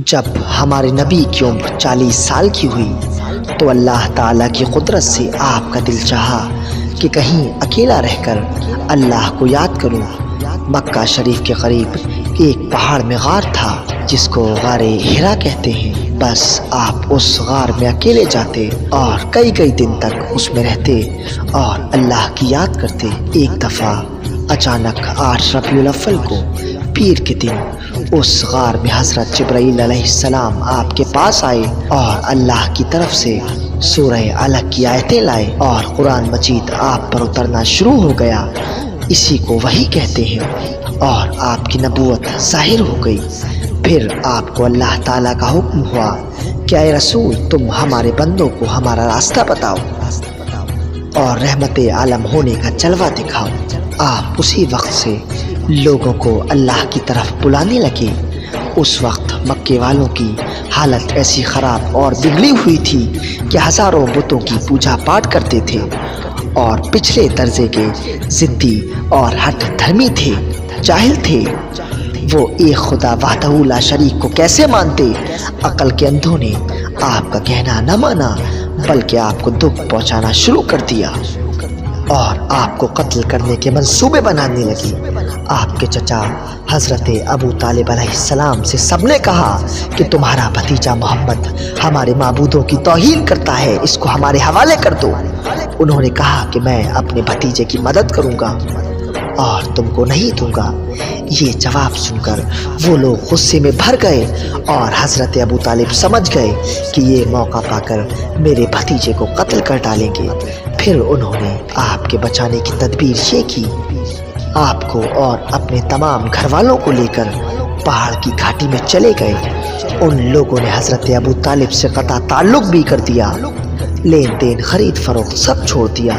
جب ہمارے نبی کی عمر 40 سال کی ہوئی تو اللہ تعالیٰ کی قدرت سے آپ کا دل چاہا کہ کہیں اکیلا رہ کر اللہ کو یاد کروں۔ مکہ شریف کے قریب ایک پہاڑ میں غار تھا جس کو غار ہرا کہتے ہیں۔ بس آپ اس غار میں اکیلے جاتے اور کئی دن تک اس میں رہتے اور اللہ کی یاد کرتے۔ ایک دفعہ اچانک 8 ربیع الاول کو پیر کے دن اس غار میں حضرت جبرائیل علیہ السلام آپ کے پاس آئے اور اللہ کی طرف سے سورہ علق کی آیتیں لائے اور قرآن مجید آپ پر اترنا شروع ہو گیا۔ اسی کو وحی کہتے ہیں اور آپ کی نبوت ظاہر ہو گئی۔ پھر آپ کو اللہ تعالیٰ کا حکم ہوا کہ اے رسول تم ہمارے بندوں کو ہمارا راستہ بتاؤ اور رحمت عالم ہونے کا جلوہ دکھاؤ۔ آپ اسی وقت سے لوگوں کو اللہ کی طرف بلانے لگے۔ اس وقت مکے والوں کی حالت ایسی خراب اور بگڑی ہوئی تھی کہ ہزاروں بتوں کی پوجا پاٹ کرتے تھے اور پچھلے درجے کے ضدی اور ہٹ دھرمی تھے، جاہل تھے۔ وہ ایک خدا وحدہ لا شریک کو کیسے مانتے؟ عقل کے اندھوں نے آپ کا کہنا نہ مانا بلکہ آپ کو دکھ پہنچانا شروع کر دیا اور آپ کو قتل کرنے کے منصوبے بنانے لگے۔ آپ کے چچا حضرت ابو طالب علیہ السلام سے سب نے کہا کہ تمہارا بھتیجا محمد ہمارے معبودوں کی توہین کرتا ہے، اس کو ہمارے حوالے کر دو۔ انہوں نے کہا کہ میں اپنے بھتیجے کی مدد کروں گا اور تم کو نہیں دوں گا۔ یہ جواب سن کر وہ لوگ غصے میں بھر گئے اور حضرت ابو طالب سمجھ گئے کہ یہ موقع پا کر میرے بھتیجے کو قتل کر ڈالیں گے۔ پھر انہوں نے آپ کے بچانے کی تدبیر یہ کی، آپ کو اور اپنے تمام گھر والوں کو لے کر پہاڑ کی گھاٹی میں چلے گئے۔ ان لوگوں نے حضرت ابو طالب سے قطع تعلق بھی کر دیا، لین دین خرید فروخت سب چھوڑ دیا،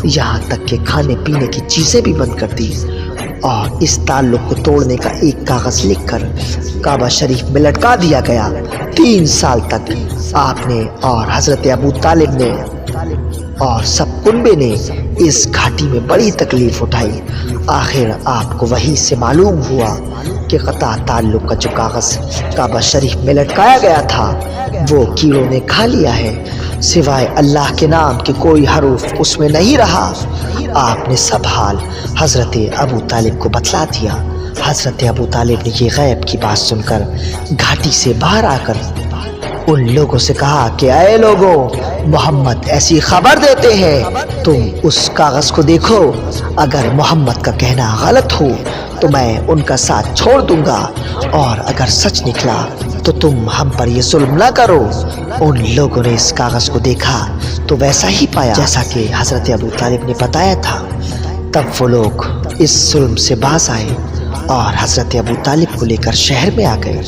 یہاں تک کہ کھانے پینے کی چیزیں بھی بند کر دی اور اس تعلق کو توڑنے کا ایک کاغذ لکھ کر کعبہ شریف میں لٹکا دیا گیا۔ 3 سال تک آپ نے اور حضرت ابو طالب نے اور سب کنبے نے اس گھاٹی میں بڑی تکلیف اٹھائی۔ آخر آپ کو وحی سے معلوم ہوا کہ قطع تعلق کا جو کاغذ کعبہ شریف میں لٹکایا گیا تھا وہ کیڑوں نے کھا لیا ہے، سوائے اللہ کے نام کے کوئی حروف اس میں نہیں رہا۔ آپ نے سب حال حضرت ابو طالب کو بتلا دیا۔ حضرت ابو طالب نے یہ غیب کی بات سن کر گھاٹی سے باہر آ کر ان لوگوں سے کہا کہ اے لوگوں، محمد ایسی خبر دیتے ہیں، تم اس کاغذ کو دیکھو، اگر محمد کا کہنا غلط ہو تو میں ان کا ساتھ چھوڑ دوں گا اور اگر سچ نکلا تو تم ہم پر یہ ظلم نہ کرو۔ ان لوگوں نے اس کاغذ کو دیکھا تو ویسا ہی پایا جیسا کہ حضرت ابو طالب نے بتایا تھا۔ تب وہ لوگ اس ظلم سے باز آئے اور حضرت ابو طالب کو لے کر شہر میں آ گئے۔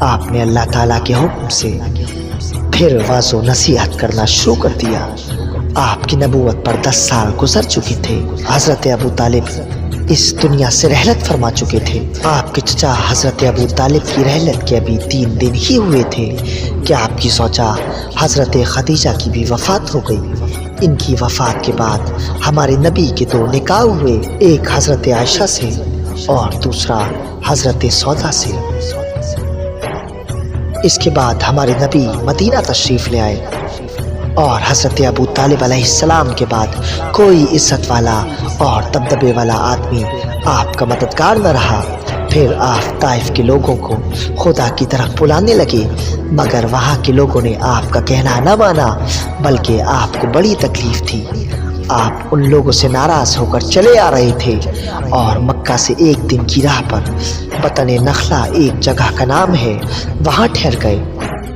آپ نے اللہ تعالیٰ کے حکم سے پھر واعظ و نصیحت کرنا شروع کر دیا۔ آپ کی نبوت پر 10 سال گزر چکے تھے۔ حضرت ابو طالب اس دنیا سے رحلت فرما چکے تھے۔ آپ کے چچا حضرت ابو طالب کی رحلت کے ابھی 3 دن ہی ہوئے تھے کہ آپ کی زوجہ حضرت خدیجہ کی بھی وفات ہو گئی۔ ان کی وفات کے بعد ہمارے نبی کے 2 نکاح ہوئے، ایک حضرت عائشہ سے اور دوسرا حضرت سودا سے۔ اس کے بعد ہمارے نبی مدینہ تشریف لے آئے اور حضرت ابو طالب علیہ السلام کے بعد کوئی عزت والا اور دبدبے والا آدمی آپ کا مددگار نہ رہا۔ پھر آپ طائف کے لوگوں کو خدا کی طرف بلانے لگے، مگر وہاں کے لوگوں نے آپ کا کہنا نہ مانا بلکہ آپ کو بڑی تکلیف تھی۔ آپ ان لوگوں سے ناراض ہو کر چلے آ رہے تھے اور مکہ سے 1 دن کی راہ پر بطن نخلا ایک جگہ کا نام ہے، وہاں ٹھہر گئے۔